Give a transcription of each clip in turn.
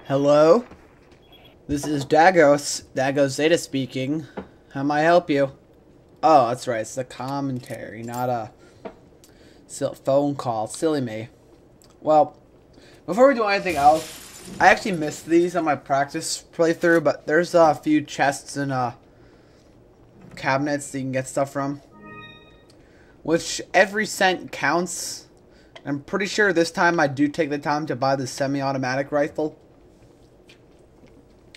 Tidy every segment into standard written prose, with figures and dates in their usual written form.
Hello? This is Dagos Zeta speaking. How may I help you? Oh, that's right. It's a commentary, not a phone call. Silly me. Well, before we do anything else, I actually missed these on my practice playthrough, but there's a few chests and cabinets that you can get stuff from. Which every cent counts. I'm pretty sure this time I do take the time to buy the semi-automatic rifle.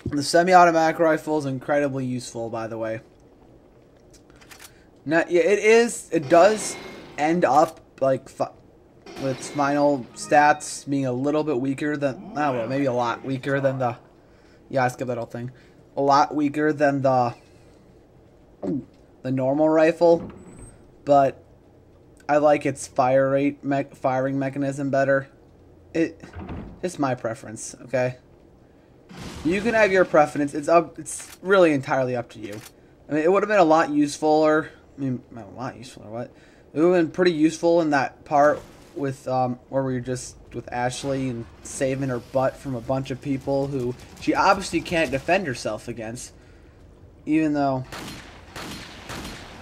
The semi-automatic rifle is incredibly useful, by the way. Now, yeah, it does end up, like, with its final stats being a little bit weaker than, well, maybe a lot weaker than the, yeah, I skipped that whole thing. A lot weaker than the normal rifle, but I like its firing mechanism better. It's my preference, okay? You can have your preference. It's really entirely up to you. I mean, it would have been a lot usefuler. I mean, not a lot usefuler. What? It would have been pretty useful in that part with where we were just with Ashley and saving her butt from a bunch of people who she obviously can't defend herself against. Even though.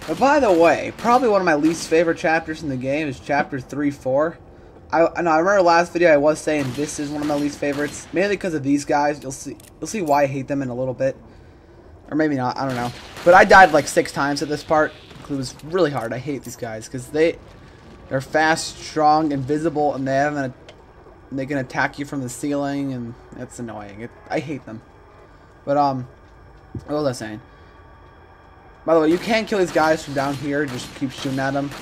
But by the way, probably one of my least favorite chapters in the game is chapter 3-4. I remember last video I was saying this is one of my least favorites, mainly because of these guys. You'll see why I hate them in a little bit, or maybe not. I don't know. But I died like 6 times at this part. It was really hard. I hate these guys because they're fast, strong, invisible, and they can attack you from the ceiling, and it's annoying. I hate them. But what was I saying? By the way, you can kill these guys from down here. Just keep shooting at them.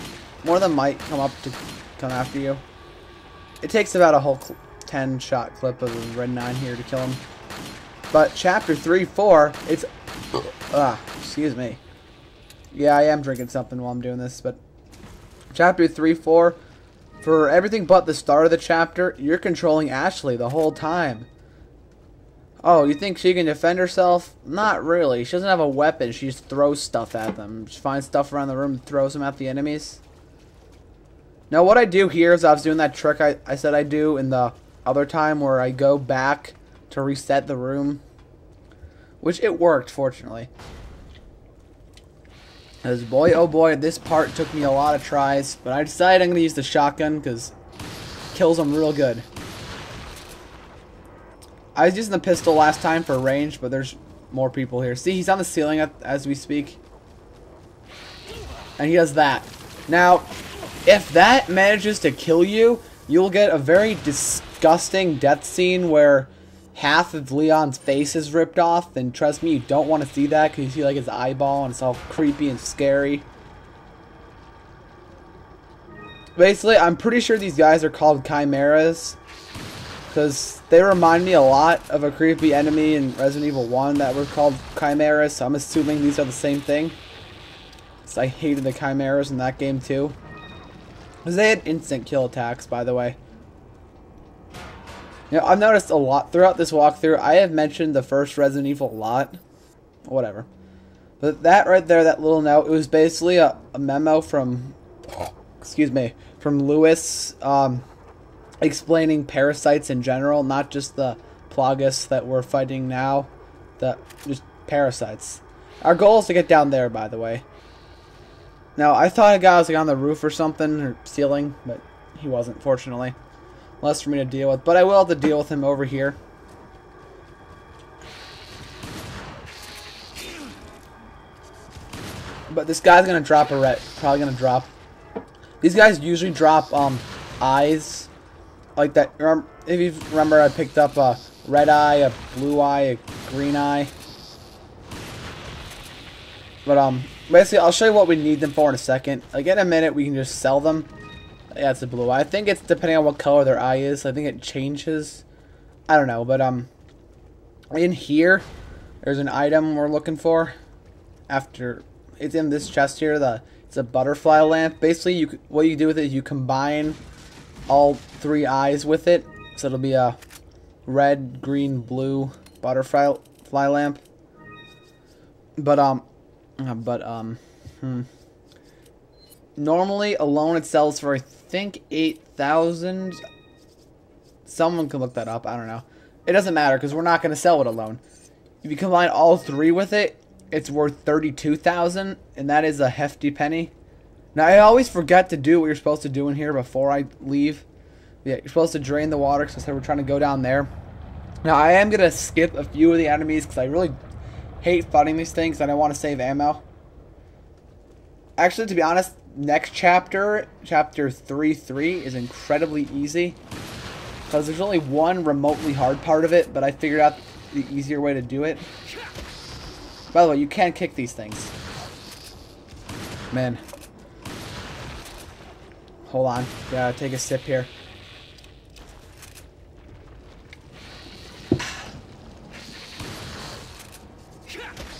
More of them might come after you. It takes about a whole 10-shot clip of the Red 9 here to kill him. But chapter 3-4, it's... excuse me. Yeah, I am drinking something while I'm doing this, but... Chapter 3-4, for everything but the start of the chapter, you're controlling Ashley the whole time. Oh, you think she can defend herself? Not really. She doesn't have a weapon. She just throws stuff at them. She finds stuff around the room and throws them at the enemies. Now, what I do here is I was doing that trick I said I do in the other time where I go back to reset the room. Which it worked, fortunately. Because boy, oh boy, this part took me a lot of tries. But I decided I'm going to use the shotgun because it kills them real good. I was using the pistol last time for range, but there's more people here. See, he's on the ceiling as we speak. And he does that. Now... if that manages to kill you, you'll get a very disgusting death scene where half of Leon's face is ripped off, and trust me, you don't want to see that because you see like his eyeball and it's all creepy and scary. Basically, I'm pretty sure these guys are called chimeras because they remind me a lot of a creepy enemy in Resident Evil 1 that were called chimeras, so I'm assuming these are the same thing. So I hated the chimeras in that game too. Because they had instant kill attacks, by the way. You know, I've noticed a lot throughout this walkthrough. I have mentioned the first Resident Evil a lot. Whatever. But that right there, that little note, it was basically a memo from, excuse me, from Lewis explaining parasites in general, not just the Plagas that we're fighting now. Just parasites. Our goal is to get down there, by the way. Now, I thought a guy was like on the roof or something, or ceiling, but he wasn't, fortunately. Less for me to deal with, but I will have to deal with him over here. But this guy's gonna drop a red, probably gonna drop. These guys usually drop eyes, like that. If you remember, I picked up a red eye, a blue eye, a green eye. But basically, I'll show you what we need them for in a second. Like, in a minute, we can just sell them. Yeah, it's a blue eye. I think it's depending on what color their eye is. I think it changes. I don't know, but, in here, there's an item we're looking for. It's in this chest here. It's a butterfly lamp. Basically, what you do with it is you combine all 3 eyes with it. So it'll be a red, green, blue butterfly lamp. Normally, alone it sells for, I think, 8,000. Someone can look that up. I don't know. it doesn't matter because we're not going to sell it alone. If you combine all three with it, it's worth 32,000, and that is a hefty penny. Now, I always forget to do what you're supposed to do in here before I leave. Yeah, you're supposed to drain the water because we're trying to go down there. Now, I am going to skip a few of the enemies because I really hate fighting these things and I want to save ammo. Actually, to be honest, next chapter, chapter 3.3, is incredibly easy. Because there's only one remotely hard part of it, but I figured out the easier way to do it. By the way, you can't kick these things. Man. Hold on. Gotta take a sip here.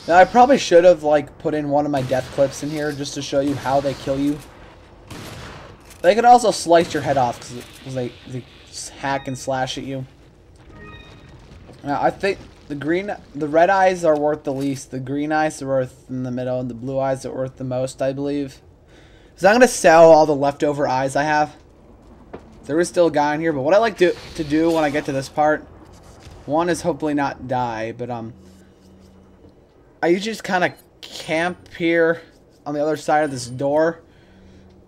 Now, I probably should have, like, put in one of my death clips in here just to show you how they kill you. They can also slice your head off because they hack and slash at you. Now, I think the red eyes are worth the least. The green eyes are worth in the middle, and the blue eyes are worth the most, I believe. So I'm going to sell all the leftover eyes I have. There is still a guy in here, but what I like to do when I get to this part, one is hopefully not die, but I usually just kind of camp here on the other side of this door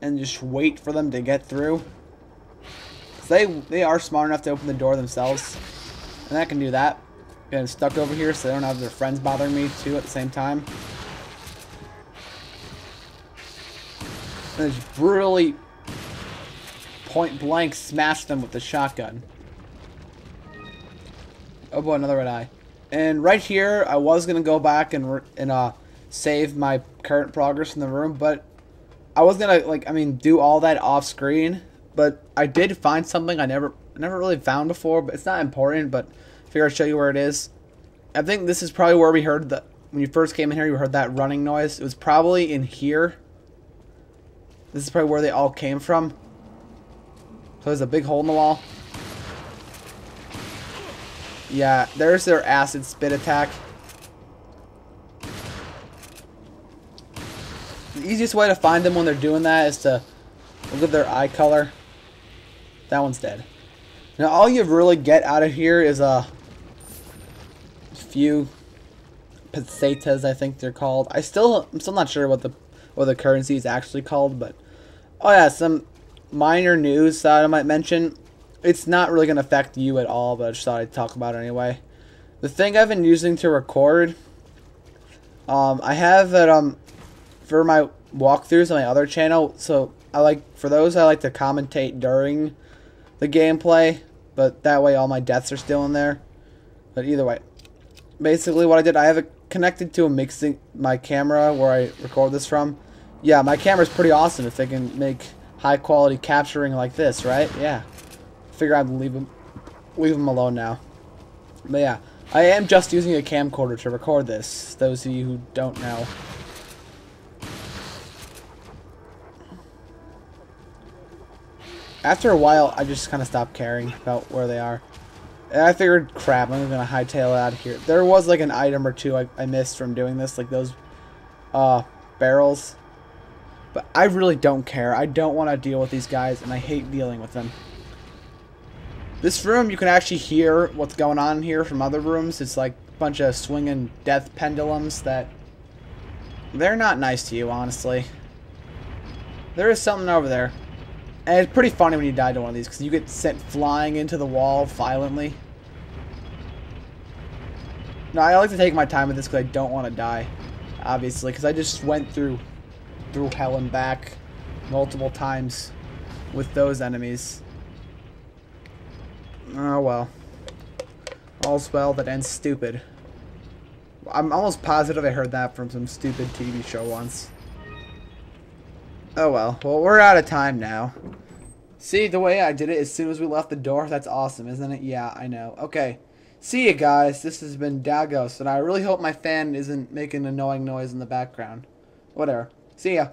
and just wait for them to get through. They are smart enough to open the door themselves, and I can do that. Getting stuck over here so they don't have their friends bothering me too at the same time. And just brutally point blank smash them with the shotgun. Oh boy, another red eye. And right here, I was gonna go back and save my current progress in the room, but I was gonna do all that off screen. But I did find something I never really found before, but it's not important. But I figure I'd show you where it is. I think this is probably where we heard when you first came in here. You heard that running noise. It was probably in here. This is probably where they all came from. So there's a big hole in the wall. Yeah, there's their acid spit attack. The easiest way to find them when they're doing that is to look at their eye color. That one's dead. Now all you really get out of here is a few pesetas, I think they're called. I'm still not sure what the currency is actually called, but oh yeah, some minor news that I might mention. It's not really going to affect you at all, but I just thought I'd talk about it anyway. The thing I've been using to record, I have it for my walkthroughs on my other channel. So for those I like to commentate during the gameplay, but that way all my deaths are still in there. But either way, basically what I did, I have it connected to my camera where I record this from. Yeah, my camera's pretty awesome if they can make high quality capturing like this, right? Yeah. Figure I'd leave them alone now. But yeah, I am just using a camcorder to record this. Those of you who don't know. After a while, I just kind of stopped caring about where they are. And I figured, crap, I'm going to hightail it out of here. There was like an item or two I missed from doing this, like those barrels. But I really don't care. I don't want to deal with these guys, and I hate dealing with them. This room, you can actually hear what's going on here from other rooms. It's like a bunch of swinging death pendulums that... they're not nice to you, honestly. There is something over there. And it's pretty funny when you die to one of these, because you get sent flying into the wall violently. No, I like to take my time with this because I don't want to die. Obviously, because I just went through hell and back multiple times with those enemies. Oh well. All's well that ends stupid. I'm almost positive I heard that from some stupid TV show once. Oh well. Well, we're out of time now. See, the way I did it as soon as we left the door? That's awesome, isn't it? Yeah, I know. Okay. See you guys. This has been Dagos, and I really hope my fan isn't making an annoying noise in the background. Whatever. See ya.